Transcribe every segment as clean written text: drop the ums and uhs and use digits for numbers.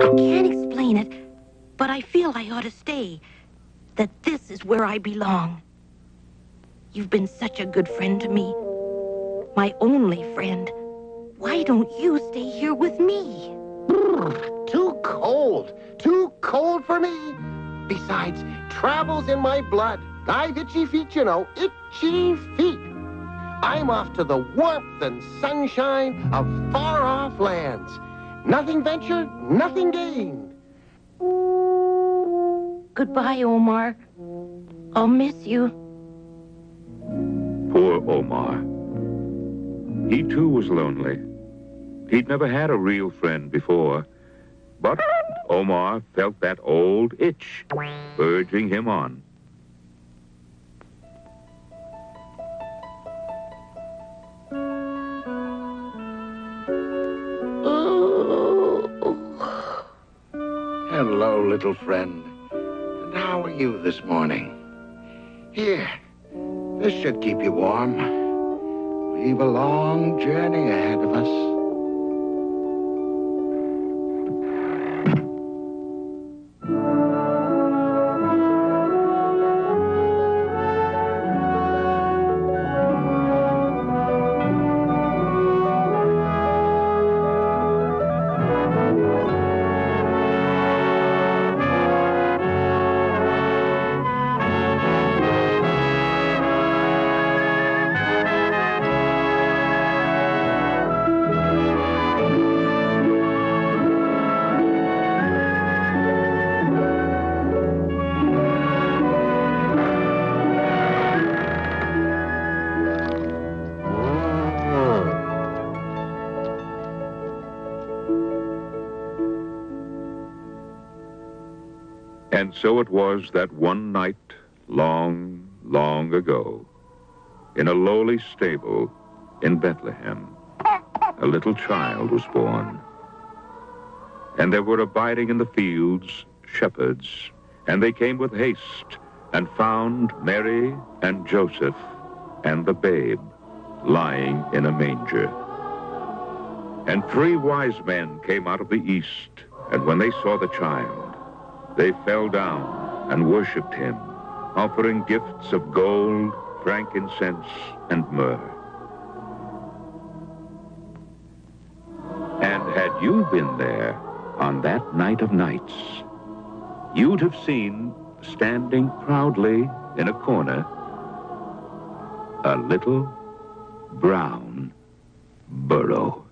I can't explain it, but I feel I ought to stay. That this is where I belong. You've been such a good friend to me. My only friend. Why don't you stay here with me? Too cold. Too cold for me. Besides, travel's in my blood. I've itchy feet, you know. Itchy feet. I'm off to the warmth and sunshine of far-off lands. Nothing ventured, nothing gained. Goodbye, Omar. I'll miss you. Poor Omar. He too was lonely. He'd never had a real friend before. But Omar felt that old itch urging him on. Hello, little friend. And how are you this morning? Here, this should keep you warm. We've a long journey ahead of us. And so it was that one night, long, long ago, in a lowly stable in Bethlehem, a little child was born. And there were abiding in the fields shepherds, and they came with haste and found Mary and Joseph and the babe lying in a manger. And 3 wise men came out of the east, and when they saw the child, they fell down and worshipped him, offering gifts of gold, frankincense, and myrrh. And had you been there on that night of nights, you'd have seen, standing proudly in a corner, a little brown burro.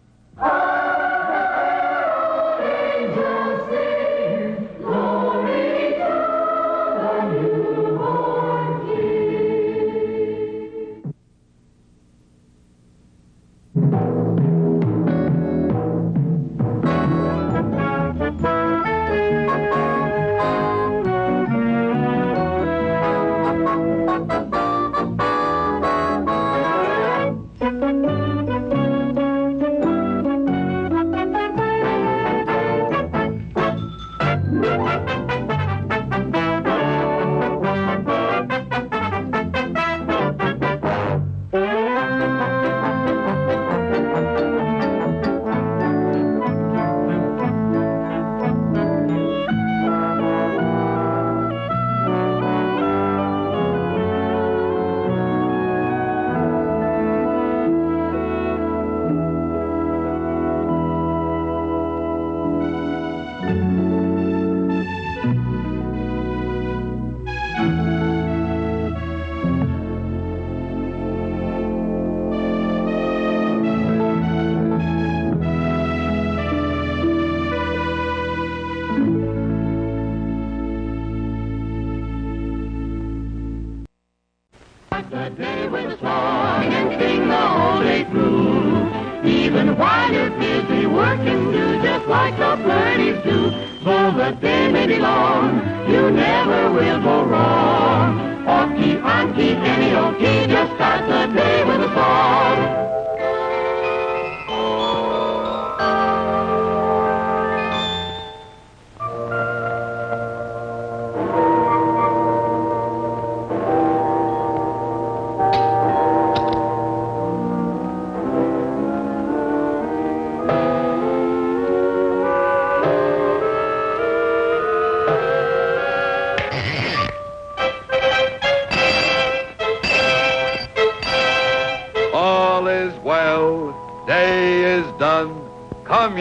The day with a song and sing the whole day through. Even while you're busy working, do just like the birdies do. Though the day may be long, you never will go wrong. Off key, on key, any old key, just start the day with a song.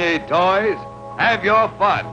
Okay, toys, have your fun.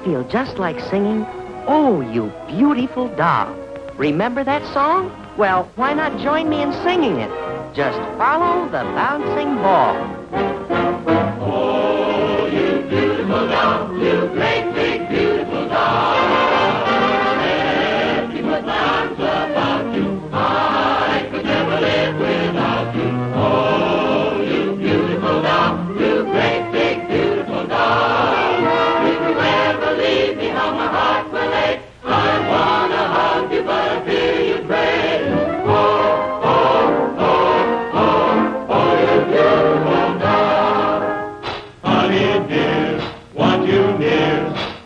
feel just like singing, "Oh, You Beautiful Doll." Remember that song? Well, why not join me in singing it? Just follow the bouncing ball. Oh, you beautiful doll, you great big beautiful doll. Let me put my arms about you. I could never live without you. Oh, you beautiful doll, you great big beautiful doll. If you ever leave me, how my heart will ache. I wanna hug you, but I fear you break. Oh, oh, oh, oh, oh, you beautiful doll. Honey dear, want you near.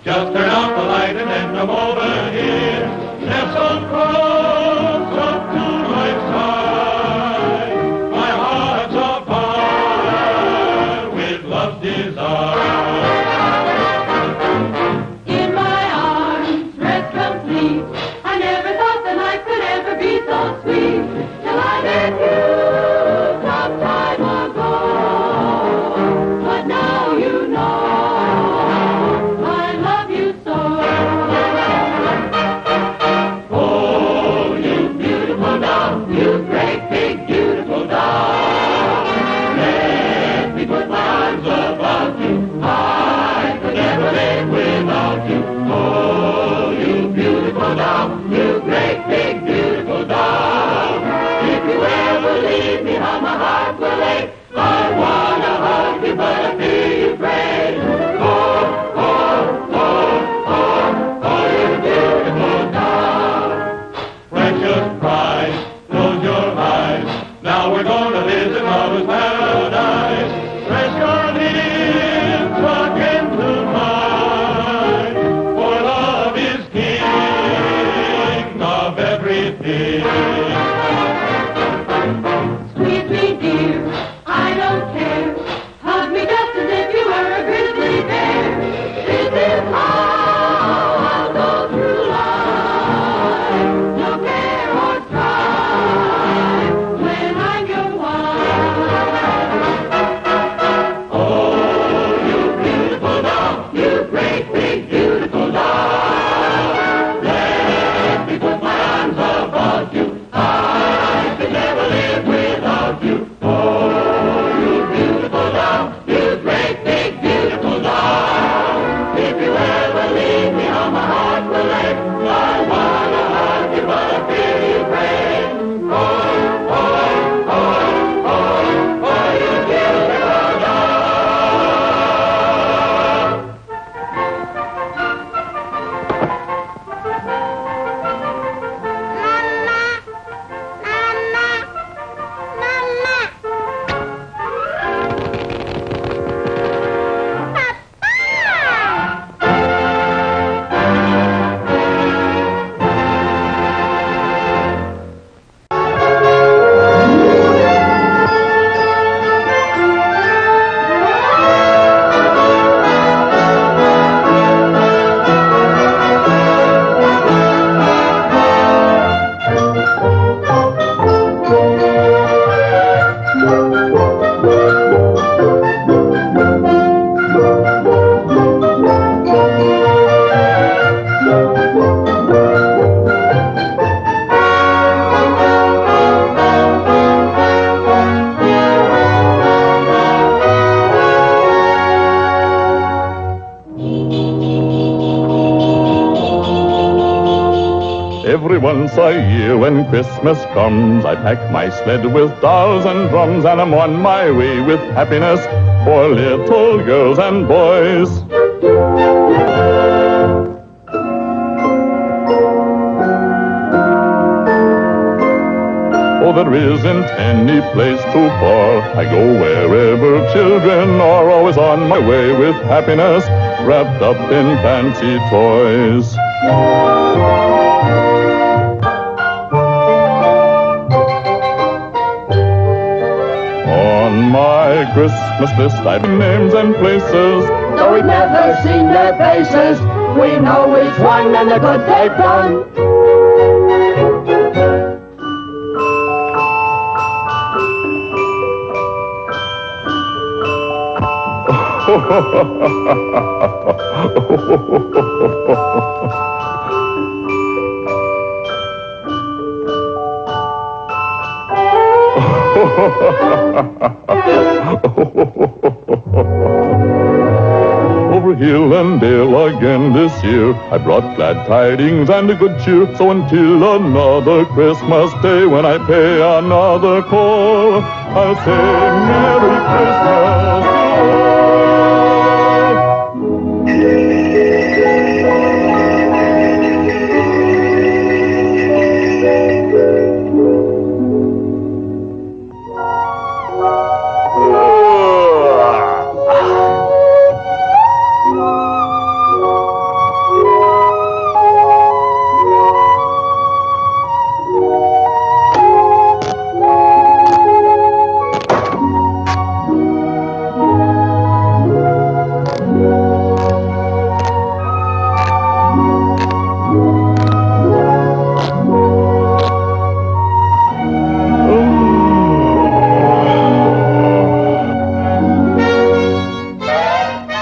Just turn out the light and then come over here. Nestle close up to my side. My heart's afire with love's desire. In my arms, rest complete. I never thought that life could ever be so sweet. Till I met you some time ago. But now you know I love you so. Oh, you beautiful doll, you great big beautiful doll. Let me put my arms about you. once a year when Christmas comes. I pack my sled with dolls and drums, and I'm on my way with happiness for little girls and boys. Oh, there isn't any place too far. I go wherever children are, always on my way with happiness wrapped up in fancy toys. On my Christmas list I've names and places, Though we've never seen their faces, we know which one and the good they've done. Over hill and dale again this year, I brought glad tidings and a good cheer. So until another Christmas day, when I pay another call, I'll say Merry Christmas to all.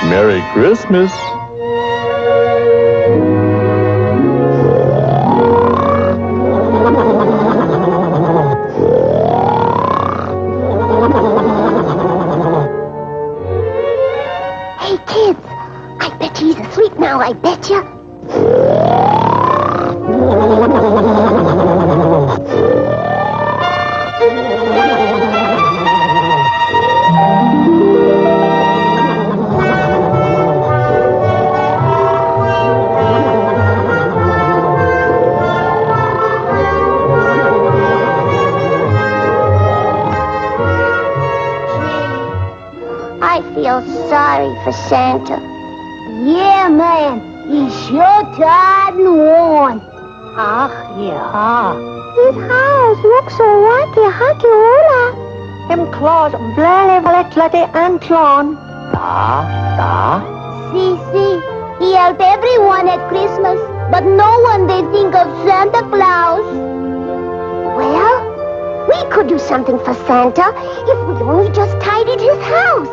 Merry Christmas. Hey, kids, I bet he's asleep now, I bet ya. I feel sorry for Santa. Yeah, man. He's sure tired and worn. Yeah. His house looks so wacky-hacky-hula. Him claws very Anton. See, he helped everyone at Christmas, but no one they think of Santa Claus. Well, we could do something for Santa if we only just tidied his house.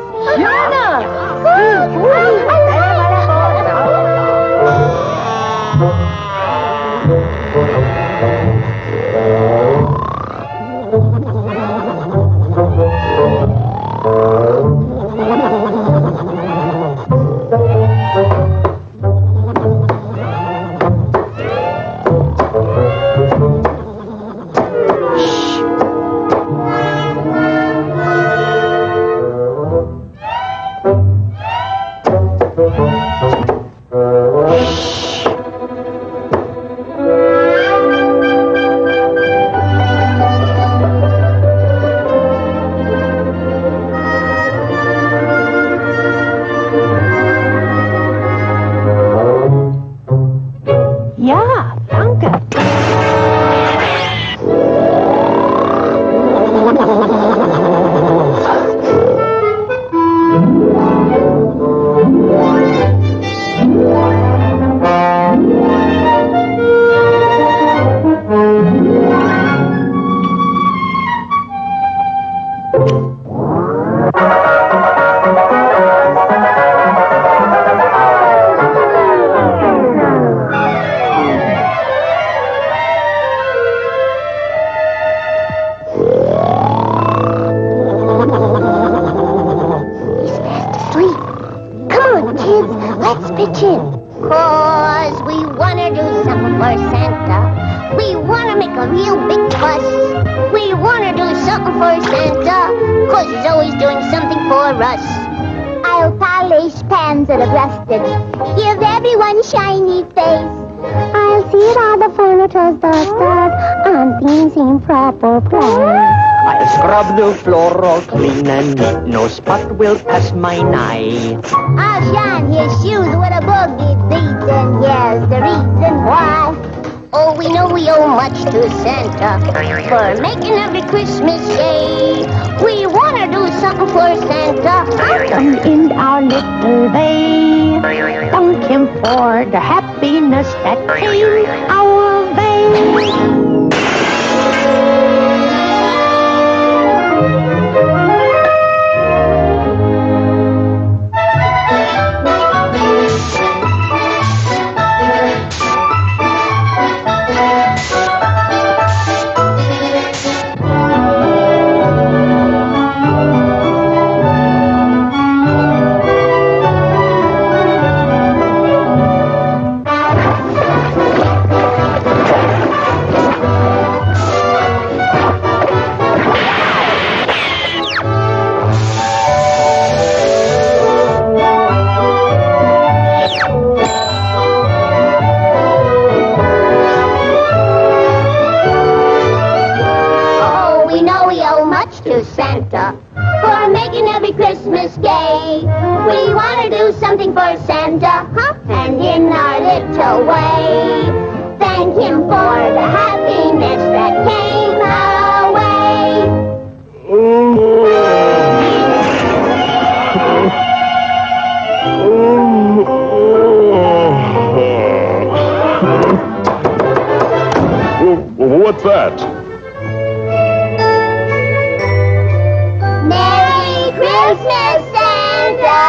Let's pitch in. 'Cause we want to do something for Santa. We want to make a real big fuss. We want to do something for Santa, 'cause he's always doing something for us. I'll polish pans that are rusted, give everyone a shiny face. I'll see all the furniture's dusted and things in proper place. I'll scrub the floor all clean and neat, no spot will pass my eye. I'll shine his shoes with a boogie beat, and here's the reason why. Oh, we know we owe much to Santa for making every Christmas day. We want to do something for Santa. Come in our little way. Thank him for the happiness that came our way. Santa for making every Christmas day. We want to do something for Santa, and in our little way, thank him for the happiness that came our way. What's that? Christmas, Santa!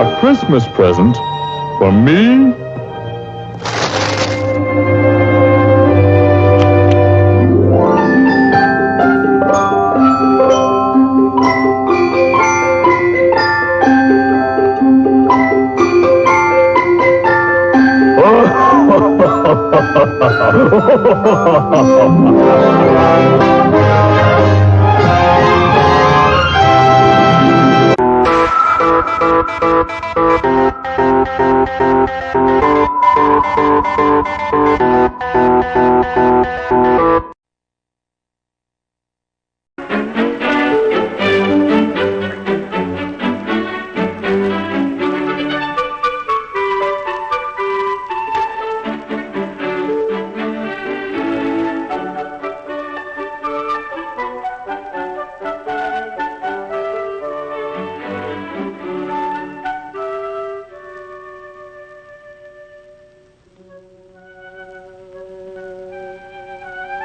A Christmas present? For me?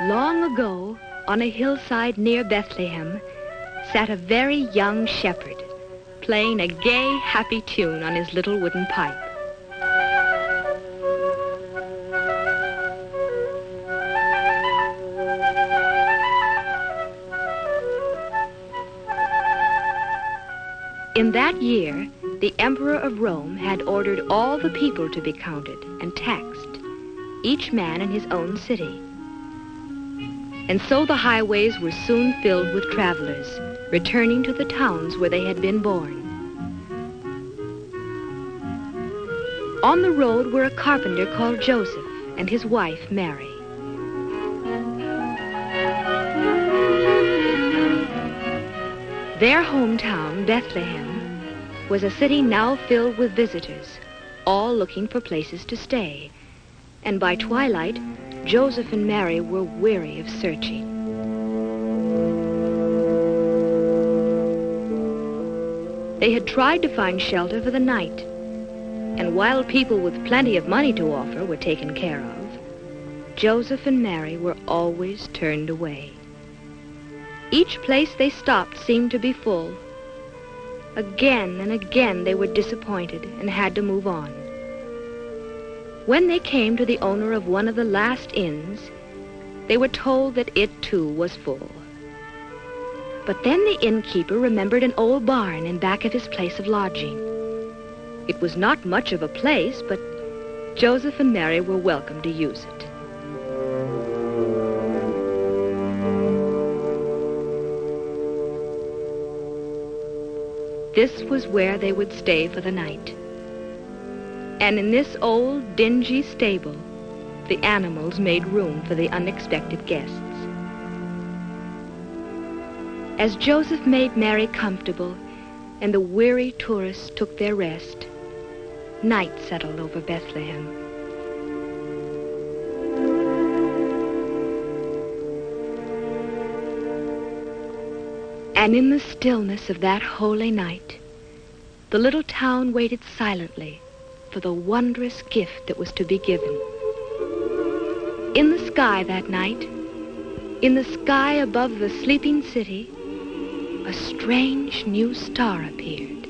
Long ago, on a hillside near Bethlehem, sat a very young shepherd, playing a gay, happy tune on his little wooden pipe. In that year, the Emperor of Rome had ordered all the people to be counted and taxed, each man in his own city. And so the highways were soon filled with travelers, returning to the towns where they had been born. On the road were a carpenter called Joseph and his wife, Mary. Their hometown, Bethlehem, was a city now filled with visitors, all looking for places to stay. And by twilight, Joseph and Mary were weary of searching. They had tried to find shelter for the night, and while people with plenty of money to offer were taken care of, Joseph and Mary were always turned away. Each place they stopped seemed to be full. Again and again they were disappointed and had to move on. When they came to the owner of one of the last inns, they were told that it too was full. But then the innkeeper remembered an old barn in back of his place of lodging. It was not much of a place, but Joseph and Mary were welcome to use it. This was where they would stay for the night. And in this old, dingy stable, the animals made room for the unexpected guests. As Joseph made Mary comfortable and the weary tourists took their rest, night settled over Bethlehem. And in the stillness of that holy night, the little town waited silently for the wondrous gift that was to be given. In the sky that night, in the sky above the sleeping city, a strange new star appeared,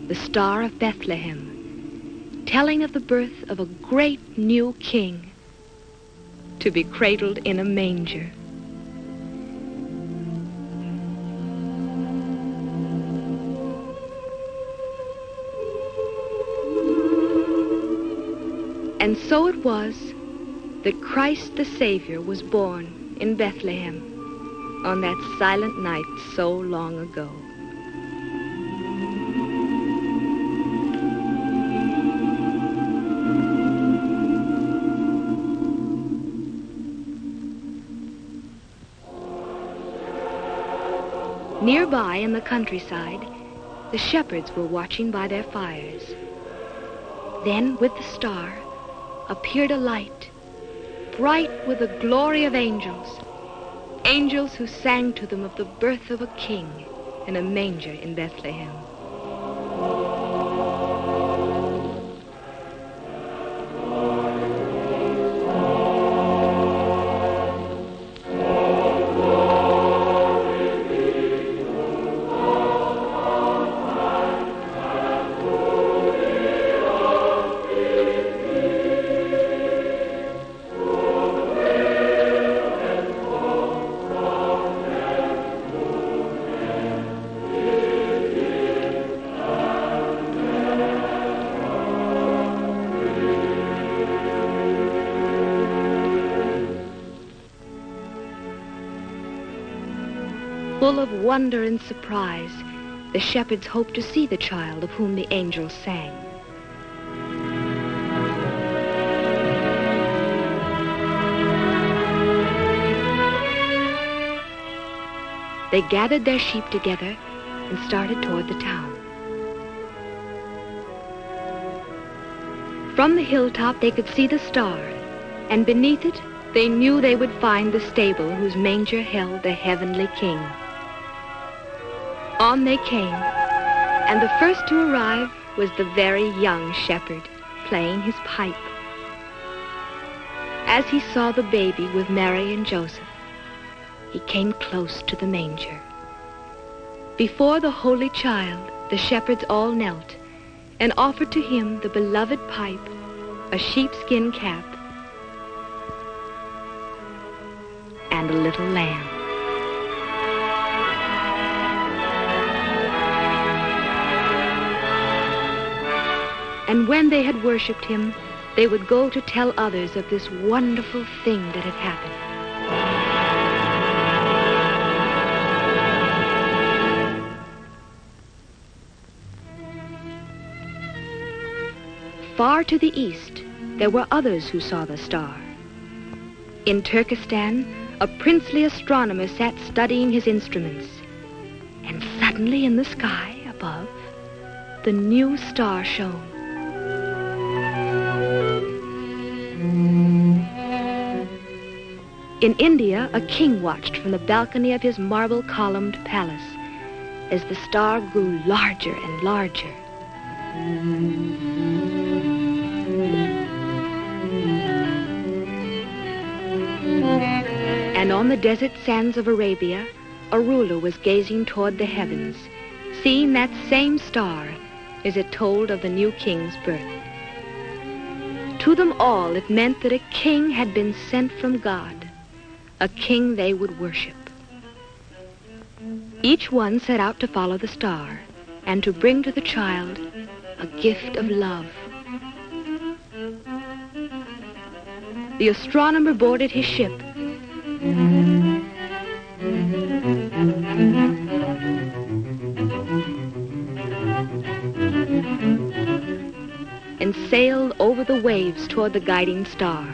the Star of Bethlehem, telling of the birth of a great new king to be cradled in a manger. And so it was that Christ the Savior was born in Bethlehem on that silent night so long ago. Nearby in the countryside, the shepherds were watching by their fires. Then, with the star, appeared a light, bright with the glory of angels, angels who sang to them of the birth of a king in a manger in Bethlehem. Full of wonder and surprise, the shepherds hoped to see the child of whom the angels sang. They gathered their sheep together and started toward the town. From the hilltop they could see the star, and beneath it they knew they would find the stable whose manger held the heavenly king. On they came, and the first to arrive was the very young shepherd, playing his pipe. As he saw the baby with Mary and Joseph, he came close to the manger. Before the holy child, the shepherds all knelt and offered to him the beloved pipe, a sheepskin cap, and a little lamb. And when they had worshipped him, they would go to tell others of this wonderful thing that had happened. Far to the east, there were others who saw the star. In Turkestan, a princely astronomer sat studying his instruments. And suddenly in the sky above, the new star shone. In India, a king watched from the balcony of his marble-columned palace as the star grew larger and larger. And on the desert sands of Arabia, a ruler was gazing toward the heavens, seeing that same star as it told of the new king's birth. To them all, it meant that a king had been sent from God, a king they would worship. Each one set out to follow the star and to bring to the child a gift of love. The astronomer boarded his ship. and sailed over the waves toward the guiding star.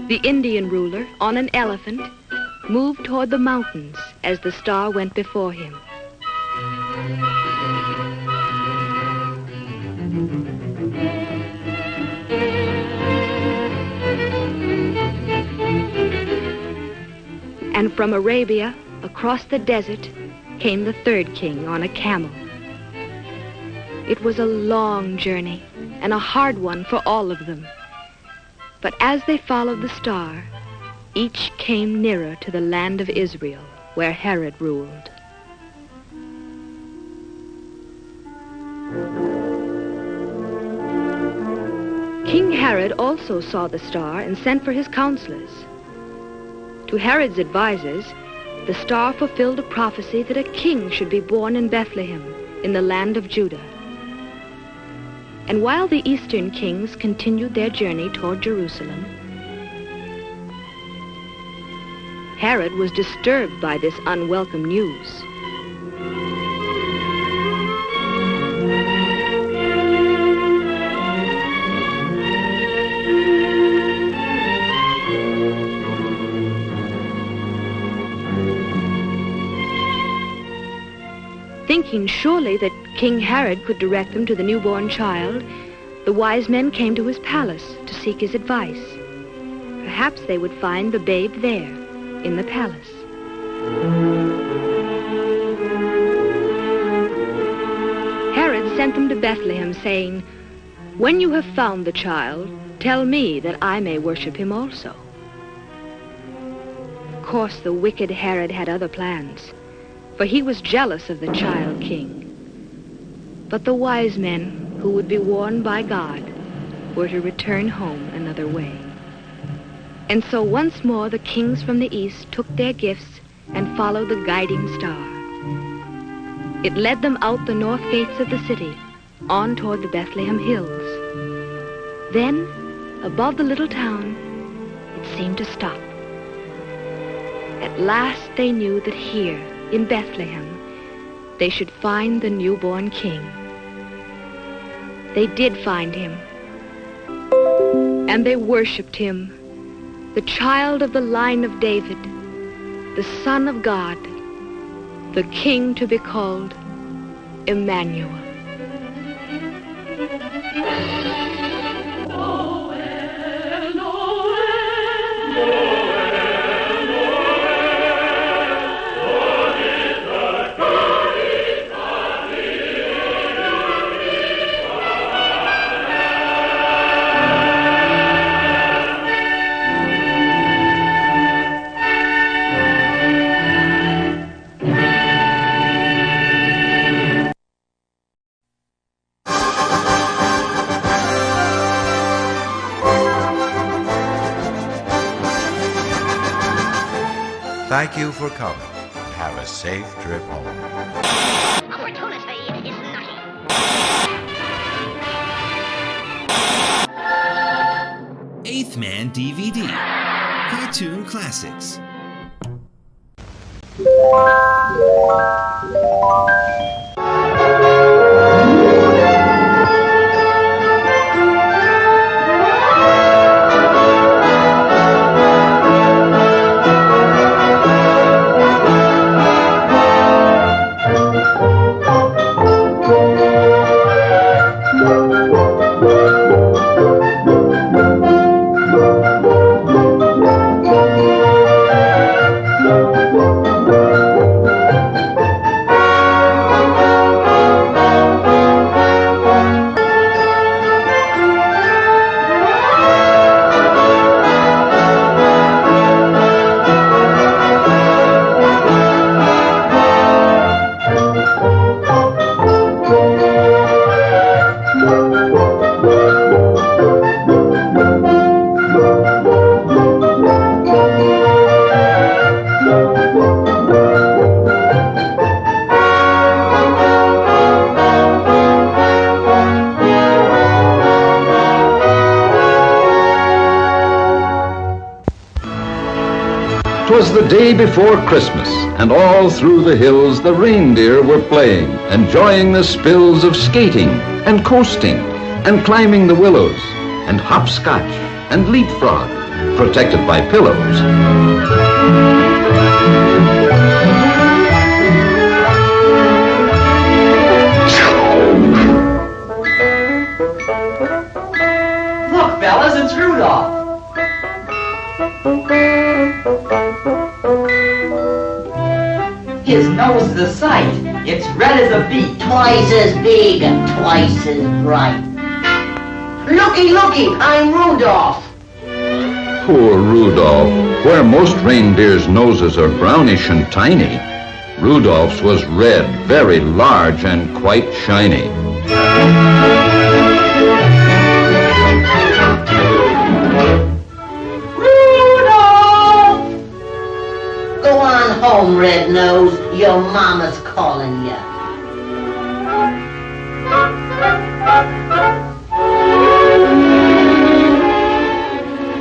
The Indian ruler, on an elephant, moved toward the mountains as the star went before him. And from Arabia, across the desert, came the third king on a camel. It was a long journey and a hard one for all of them. But as they followed the star, each came nearer to the land of Israel, where Herod ruled. King Herod also saw the star and sent for his counselors. To Herod's advisors, the star fulfilled a prophecy that a king should be born in Bethlehem, in the land of Judah. And while the eastern kings continued their journey toward Jerusalem, Herod was disturbed by this unwelcome news. Thinking surely that King Herod could direct them to the newborn child, the wise men came to his palace to seek his advice. Perhaps they would find the babe there, in the palace. Herod sent them to Bethlehem, saying, "When you have found the child, tell me that I may worship him also." Of course, the wicked Herod had other plans, for he was jealous of the child king. But the wise men, who would be warned by God, were to return home another way. And so once more the kings from the east took their gifts and followed the guiding star. It led them out the north gates of the city, on toward the Bethlehem hills. Then, above the little town, it seemed to stop. At last they knew that here, in Bethlehem, they should find the newborn king. They did find him, and they worshipped him, the child of the line of David, the Son of God, the King to be called Emmanuel. Thank you for coming. Have a safe trip home. Opportunity is nutty. Eighth Man DVD. Cartoon Classics. was the day before Christmas, and all through the hills the reindeer were playing, enjoying the spills of skating and coasting and climbing the willows and hopscotch and leapfrog, protected by pillows. Look, fellas, it's Rudolph. His nose is a sight. It's red as a beet. Twice as big and twice as bright. Looky, looky, I'm Rudolph. Poor Rudolph. Where most reindeers' noses are brownish and tiny, Rudolph's was red, very large, and quite shiny. Rudolph! Go on home, Red Nose. Your mama's calling you.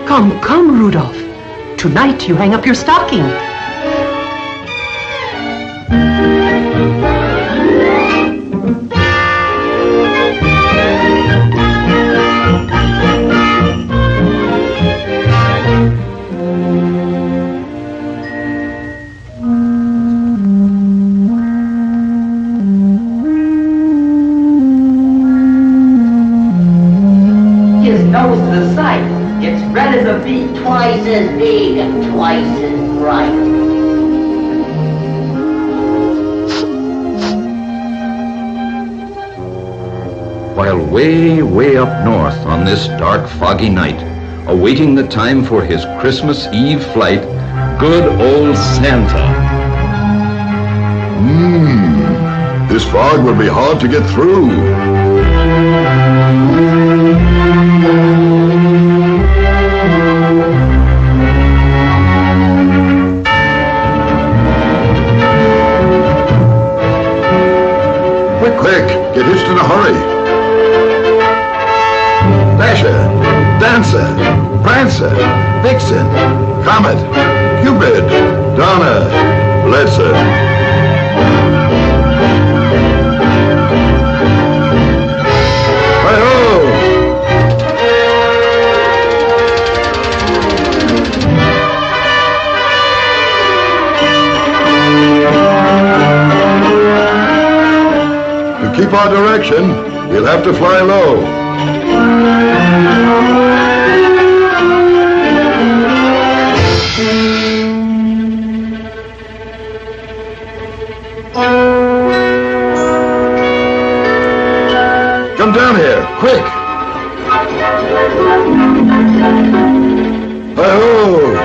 Come, come, Rudolph. Tonight you hang up your stocking. His nose is a sight. It's red as a beet. Twice as big and twice as bright. While way, way up north on this dark, foggy night, awaiting the time for his Christmas Eve flight, good old Santa. This fog will be hard to get through. Quick, get hitched in a hurry. Dasher, Dancer, Prancer, Vixen, Comet, Cupid, Donner, Blitzen. To keep our direction, we'll have to fly low. Come down here, quick! Hi-ho!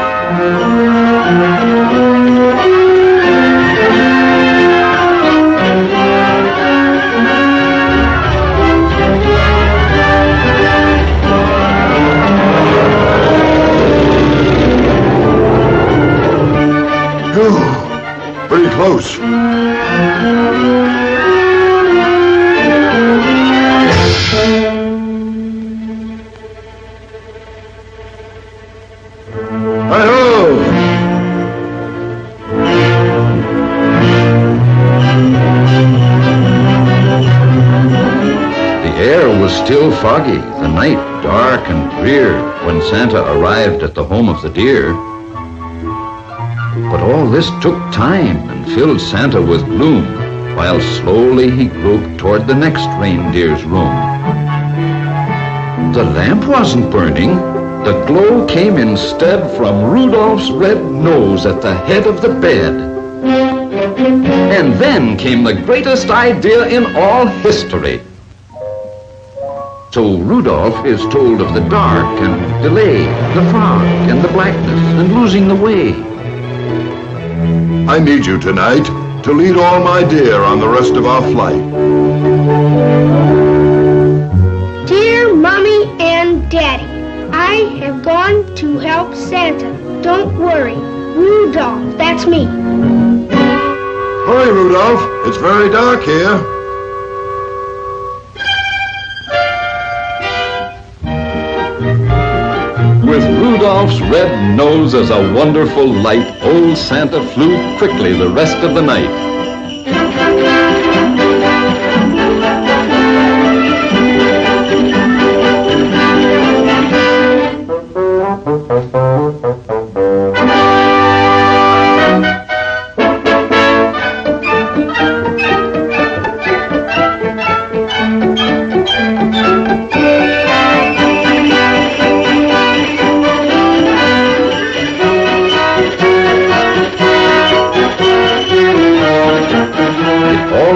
Pretty close. Hi-ho! The air was still foggy, the night dark and drear when Santa arrived at the home of the deer. But all this took time and filled Santa with gloom, while slowly he groped toward the next reindeer's room. The lamp wasn't burning. The glow came instead from Rudolph's red nose at the head of the bed. And then came the greatest idea in all history. So Rudolph is told of the dark and delay, the fog and the blackness and losing the way. I need you tonight to lead all my deer on the rest of our flight. Dear Mommy and Daddy, I have gone to help Santa. Don't worry. Rudolph, that's me. Hurry, Rudolph. It's very dark here. With Rudolph's red nose as a wonderful light, old Santa flew quickly the rest of the night.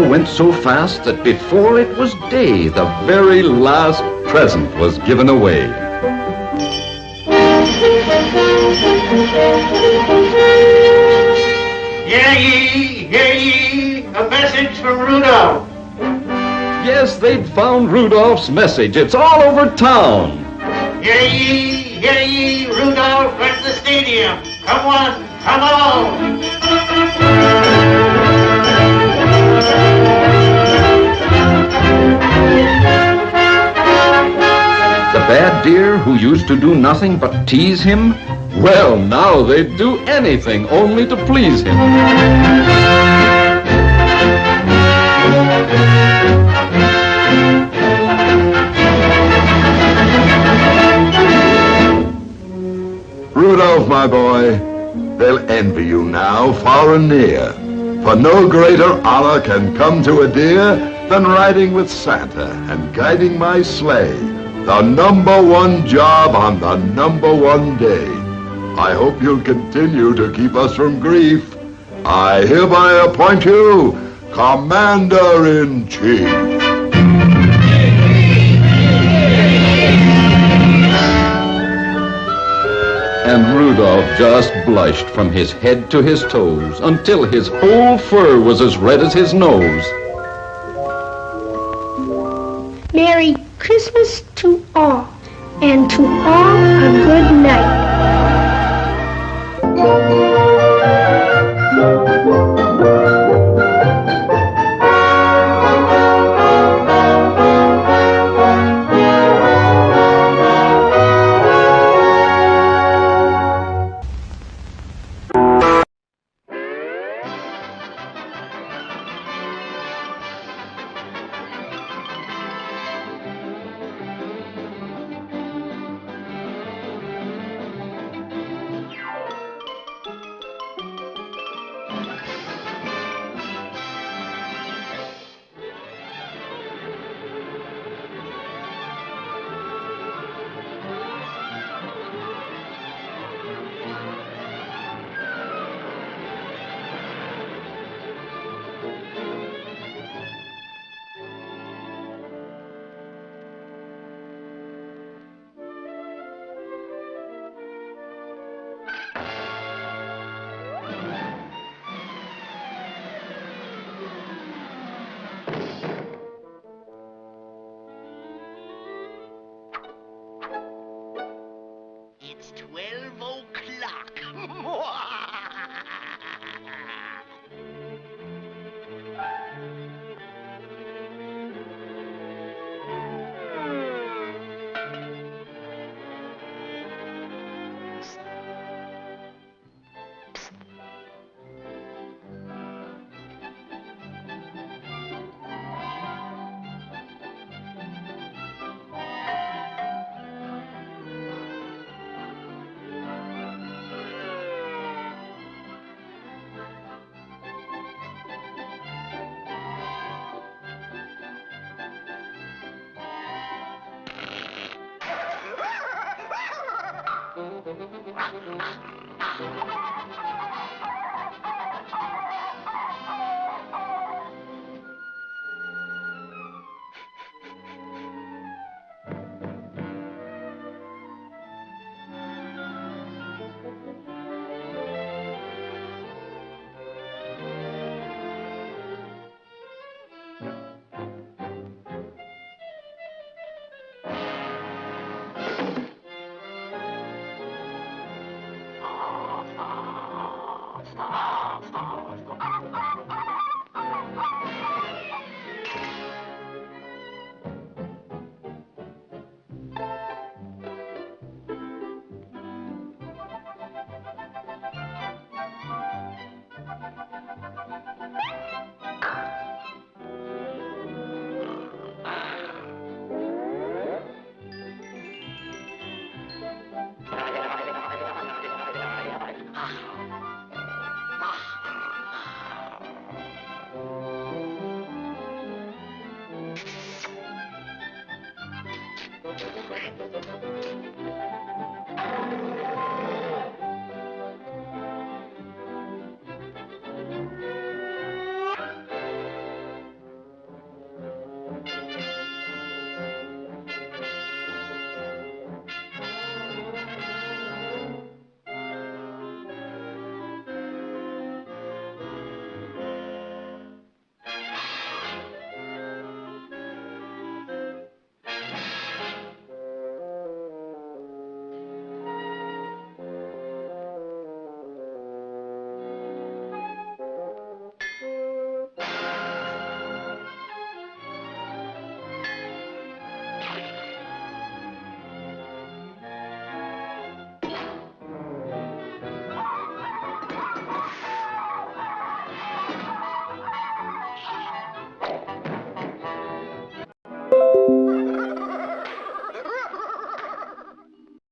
all went so fast that before it was day, the very last present was given away. Hear ye, a message from Rudolph. Yes, they'd found Rudolph's message. It's all over town. Hear ye, Rudolph at the stadium. Come on, come on. The bad deer who used to do nothing but tease him, well, now they'd do anything only to please him. Rudolph, my boy, they'll envy you now, far and near. For no greater honor can come to a deer than riding with Santa and guiding my sleigh. The #1 job on the #1 day. I hope you'll continue to keep us from grief. I hereby appoint you Commander-in-Chief. And Rudolph just blushed from his head to his toes until his whole fur was as red as his nose. Merry Christmas to all, and to all a good night. It's 12 o'clock.